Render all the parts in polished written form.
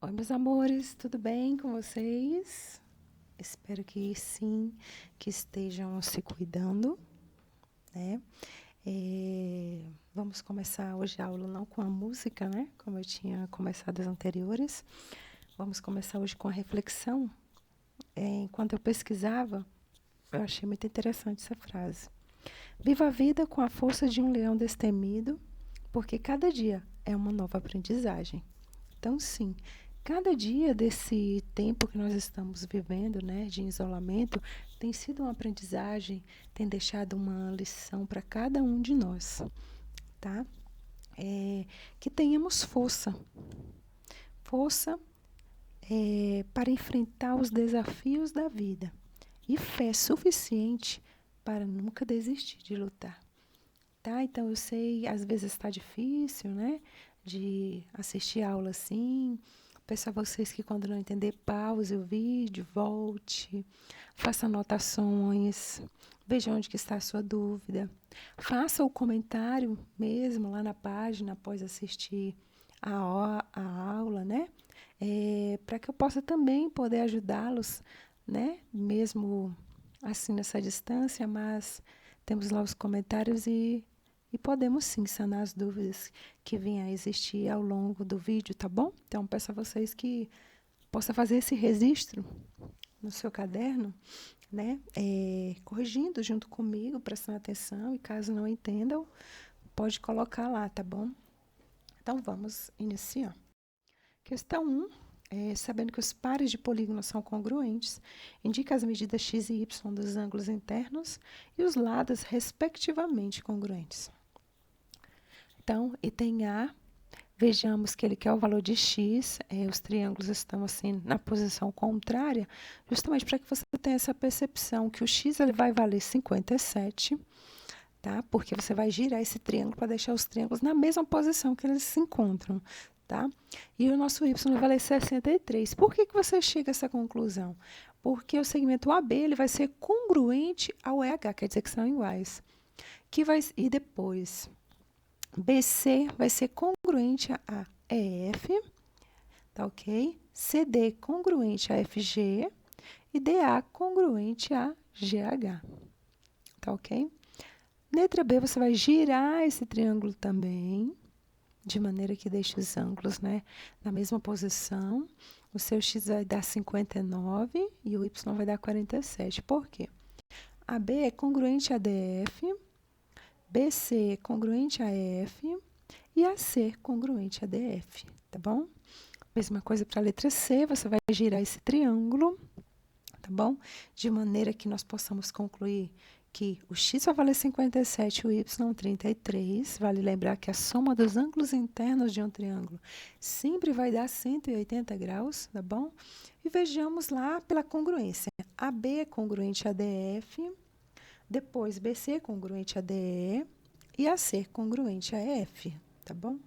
Oi, meus amores, tudo bem com vocês? Espero que sim, que estejam se cuidando, né? Vamos começar hoje a aula não com a música, né? Como eu tinha começado as anteriores. Vamos começar hoje com a reflexão. Enquanto eu pesquisava, eu achei muito interessante essa frase. Viva a vida com a força de um leão destemido, porque cada dia é uma nova aprendizagem. Então, sim, cada dia desse tempo que nós estamos vivendo, né, de isolamento, tem sido uma aprendizagem, tem deixado uma lição para cada um de nós, tá? Que tenhamos força para enfrentar os desafios da vida e fé suficiente para nunca desistir de lutar. Tá? Então, eu sei, às vezes está difícil, né? De assistir a aula assim. Peço a vocês que, quando não entender, pause o vídeo, volte, faça anotações, veja onde que está a sua dúvida. Faça o comentário mesmo lá na página após assistir a aula, né? Para que eu possa também poder ajudá-los, né? Mesmo assim nessa distância, mas temos lá os comentários e podemos sim sanar as dúvidas que venham a existir ao longo do vídeo, tá bom? Então, peço a vocês que possam fazer esse registro no seu caderno, né? Corrigindo junto comigo, prestando atenção, e caso não entendam, pode colocar lá, tá bom? Então, vamos iniciar. Questão 1. Sabendo que os pares de polígono são congruentes, indica as medidas x e y dos ângulos internos e os lados, respectivamente, congruentes. Então, item A, vejamos que ele quer o valor de x, os triângulos estão assim na posição contrária, justamente para que você tenha essa percepção que o x ele vai valer 57, tá? Porque você vai girar esse triângulo para deixar os triângulos na mesma posição que eles se encontram, tá? E o nosso y vai valer 63. Por que você chega a essa conclusão? Porque o segmento AB ele vai ser congruente ao EH, quer dizer que são iguais. E depois, BC vai ser congruente a EF, tá ok? CD congruente a FG e DA congruente a GH, tá ok? Letra B, você vai girar esse triângulo também, de maneira que deixe os ângulos, né, na mesma posição. O seu x vai dar 59 e o y vai dar 47. Por quê? AB é congruente a DF, BC é congruente a F e AC congruente a DF, tá bom? Mesma coisa para a letra C, você vai girar esse triângulo, tá bom? De maneira que nós possamos concluir que o x vai valer 57 e o y 33. Vale lembrar que a soma dos ângulos internos de um triângulo sempre vai dar 180 graus, tá bom? E vejamos lá pela congruência. AB é congruente a DF, depois BC é congruente a DE e AC congruente a F, tá bom?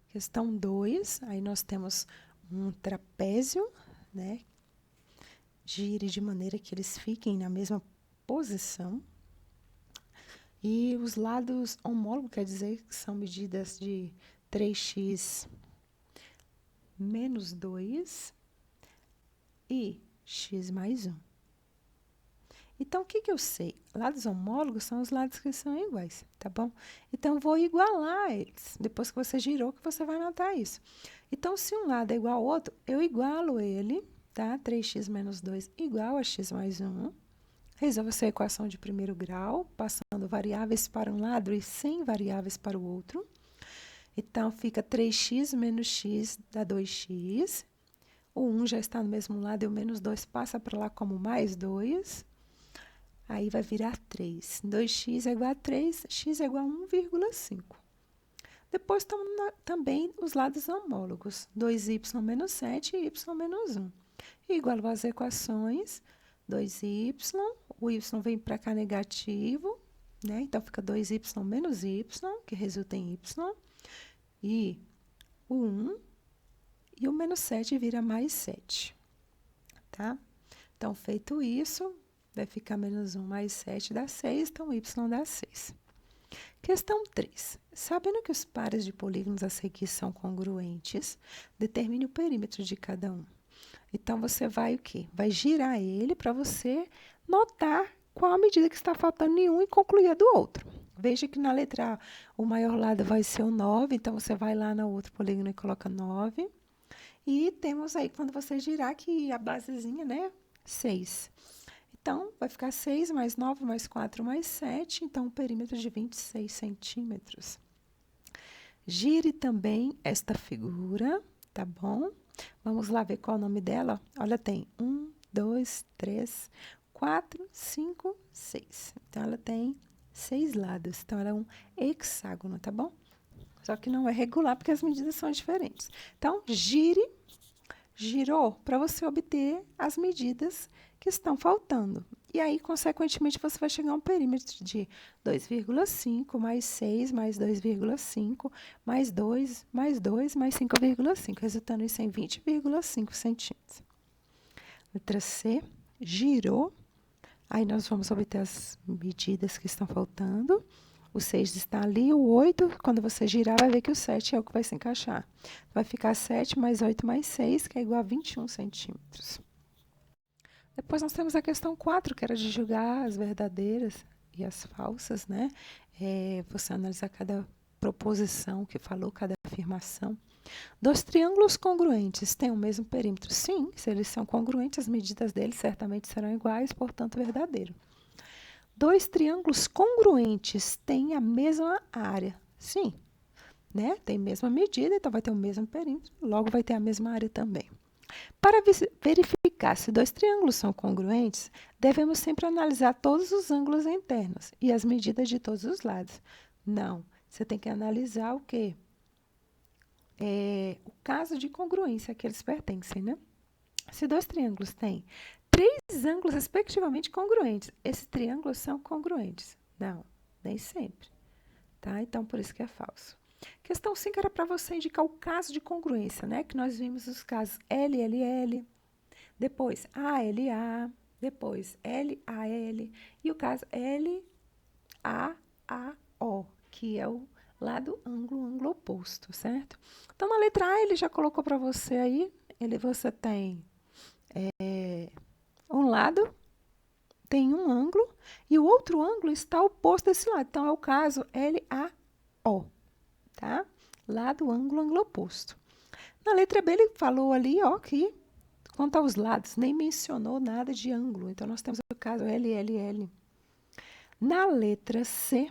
Questão 2, aí nós temos um trapézio, né? Gire de maneira que eles fiquem na mesma posição. E os lados homólogos, quer dizer que são medidas de 3x menos 2 e x mais 1. Então, o que eu sei? Lados homólogos são os lados que são iguais, tá bom? Então, vou igualar eles. Depois que você girou, que você vai notar isso. Então, se um lado é igual ao outro, eu igualo ele, tá? 3x menos 2 igual a x mais 1. Resolva essa equação de primeiro grau, passando variáveis para um lado e sem variáveis para o outro. Então, fica 3x menos x dá 2x. O 1 já está no mesmo lado e o menos 2 passa para lá como mais 2. Aí vai virar 3. 2x é igual a 3, x é igual a 1,5. Depois também os lados homólogos. 2y menos 7 e y menos 1. Igual às equações, 2y, o y vem para cá negativo, né? Então, fica 2y menos y, que resulta em y. E o 1 e o menos 7 vira mais 7, tá? Então, feito isso, vai ficar menos 1 mais 7 dá 6, então y dá 6. Questão 3. Sabendo que os pares de polígonos a seguir são congruentes, determine o perímetro de cada um. Então, você vai o quê? Vai girar ele para você notar qual a medida que está faltando em um e concluir a do outro. Veja que na letra A, o maior lado vai ser o 9, então você vai lá no outro polígono e coloca 9. E temos aí, quando você girar, que a basezinha, né? 6. Então, vai ficar 6 mais 9 mais 4 mais 7, então um perímetro de 26 centímetros. Gire também esta figura, tá bom? Vamos lá ver qual é o nome dela. Olha, tem 1, 2, 3, 4, 5, 6. Então, ela tem 6 lados. Então, ela é um hexágono, tá bom? Só que não é regular, porque as medidas são diferentes. Então, girou para você obter as medidas que estão faltando. E aí, consequentemente, você vai chegar a um perímetro de 2,5 mais 6 mais 2,5 mais 2 mais 2 mais 5,5, resultando isso em 20,5 centímetros. Letra C, girou. Aí, nós vamos obter as medidas que estão faltando. O 6 está ali, o 8, quando você girar, vai ver que o 7 é o que vai se encaixar. Vai ficar 7 mais 8 mais 6, que é igual a 21 centímetros. Depois nós temos a questão 4, que era de julgar as verdadeiras e as falsas, né? Você analisar cada proposição que falou, cada afirmação. Dois triângulos congruentes têm o mesmo perímetro? Sim, se eles são congruentes, as medidas deles certamente serão iguais, portanto, verdadeiro. Dois triângulos congruentes têm a mesma área? Sim, né? Tem a mesma medida, então vai ter o mesmo perímetro, logo vai ter a mesma área também. Para verificar se dois triângulos são congruentes, devemos sempre analisar todos os ângulos internos e as medidas de todos os lados. Não, você tem que analisar o quê? O caso de congruência a que eles pertencem, né? Se dois triângulos têm três ângulos respectivamente congruentes, esses triângulos são congruentes? Não, nem sempre. Tá? Então, por isso que é falso. Questão 5 era para você indicar o caso de congruência, né? Que nós vimos os casos LLL, depois ALA, depois LAL e o caso LAAO, que é o lado ângulo oposto, certo? Então, na letra A, ele já colocou para você aí, você tem um lado, tem um ângulo, e o outro ângulo está oposto desse lado. Então, é o caso LAO, tá? Lado, ângulo oposto. Na letra B, ele falou ali, ó, que quanto aos lados, nem mencionou nada de ângulo. Então, nós temos o caso LLL. Na letra C,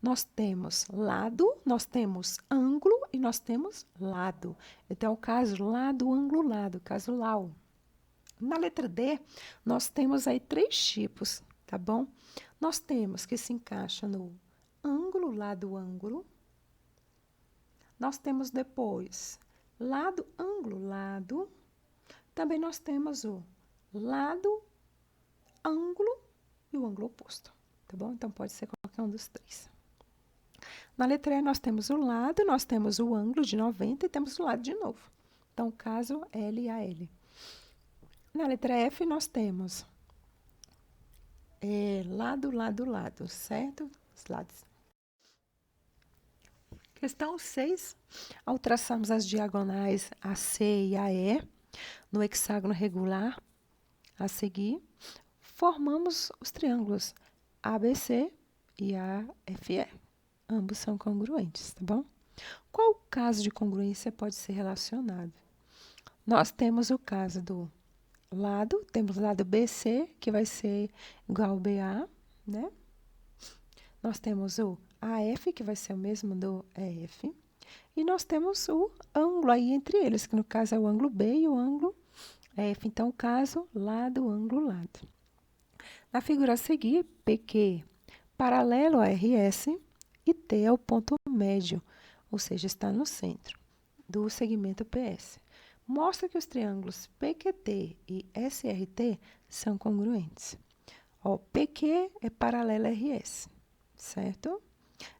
nós temos lado, nós temos ângulo e nós temos lado. Então, é o caso lado, ângulo, lado, caso LAU. Na letra D, nós temos aí três tipos, tá bom? Nós temos que se encaixa no ângulo, lado, ângulo. Nós temos depois lado, ângulo, lado. Também nós temos o lado, ângulo e o ângulo oposto, tá bom? Então, pode ser qualquer um dos três. Na letra E, nós temos o lado, nós temos o ângulo de 90 e temos o lado de novo. Então, caso LAL. Na letra F, nós temos lado, lado, lado, certo? Os lados. Questão 6. Ao traçarmos as diagonais AC e AE no hexágono regular a seguir, formamos os triângulos ABC e AFE. Ambos são congruentes, tá bom? Qual caso de congruência pode ser relacionado? Nós temos o caso do lado, temos o lado BC, que vai ser igual ao BA, né? Nós temos o AF, que vai ser o mesmo do EF. E nós temos o ângulo aí entre eles, que no caso é o ângulo B e o ângulo F. Então, o caso lado, ângulo, lado. Na figura a seguir, PQ paralelo a RS e T é o ponto médio, ou seja, está no centro do segmento PS. Mostra que os triângulos PQT e SRT são congruentes. Ó, PQ é paralelo a RS, certo?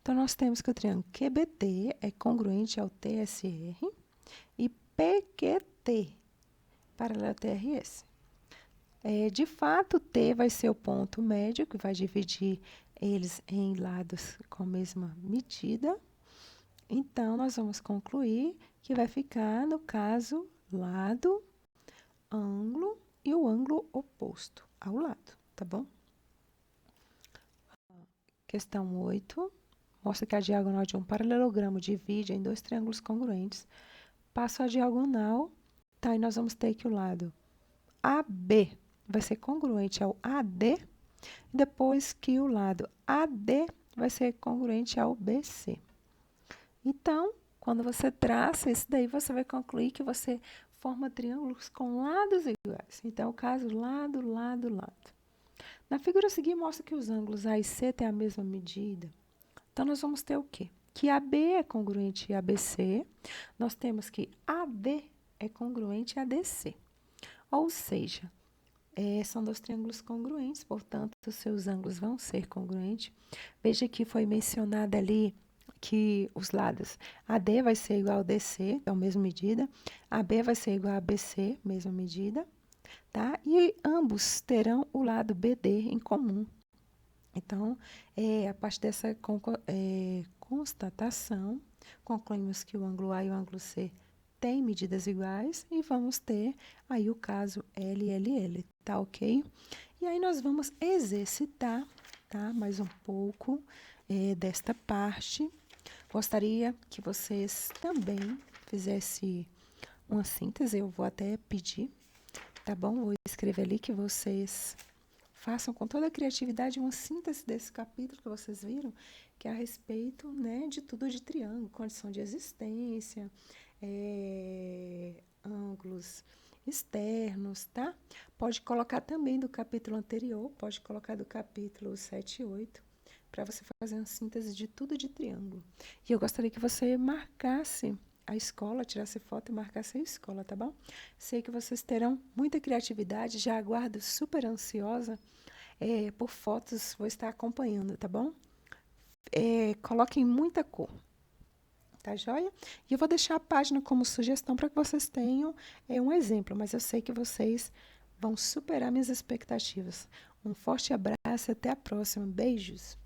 Então, nós temos que o triângulo QBT é congruente ao TSR e PQT, paralelo ao TRS. De fato, T vai ser o ponto médio, que vai dividir eles em lados com a mesma medida, então nós vamos concluir que vai ficar, no caso, lado, ângulo e o ângulo oposto ao lado, tá bom? Questão 8. Mostra que a diagonal de um paralelogramo divide em dois triângulos congruentes. Passo a diagonal, tá? E nós vamos ter que o lado AB vai ser congruente ao AD, depois que o lado AD vai ser congruente ao BC. Então, quando você traça isso daí, você vai concluir que você forma triângulos com lados iguais. Então, o caso lado, lado, lado. Na figura seguinte, mostra que os ângulos A e C têm a mesma medida. Então, nós vamos ter o quê? Que AB é congruente a ABC. Nós temos que AD é congruente a DC. Ou seja, são dois triângulos congruentes, portanto, os seus ângulos vão ser congruentes. Veja que foi mencionado ali que os lados AD vai ser igual a DC, é a mesma medida. AB vai ser igual a ABC, mesma medida. Tá? E ambos terão o lado BD em comum. Então, a partir dessa constatação, concluímos que o ângulo A e o ângulo C têm medidas iguais e vamos ter aí o caso LLL, tá ok? E aí nós vamos exercitar, tá? Mais um pouco desta parte. Gostaria que vocês também fizessem uma síntese, eu vou até pedir, tá bom? Vou escrever ali que vocês façam com toda a criatividade uma síntese desse capítulo que vocês viram, que é a respeito, né, de tudo de triângulo, condição de existência, ângulos externos, tá? Pode colocar também do capítulo anterior, pode colocar do capítulo 7 e 8, para você fazer uma síntese de tudo de triângulo. E eu gostaria que você marcasse a escola, tirasse foto e marcasse a escola, tá bom? Sei que vocês terão muita criatividade, já aguardo super ansiosa por fotos, vou estar acompanhando, tá bom? Coloquem muita cor, tá joia? E eu vou deixar a página como sugestão para que vocês tenham um exemplo, mas eu sei que vocês vão superar minhas expectativas. Um forte abraço e até a próxima. Beijos!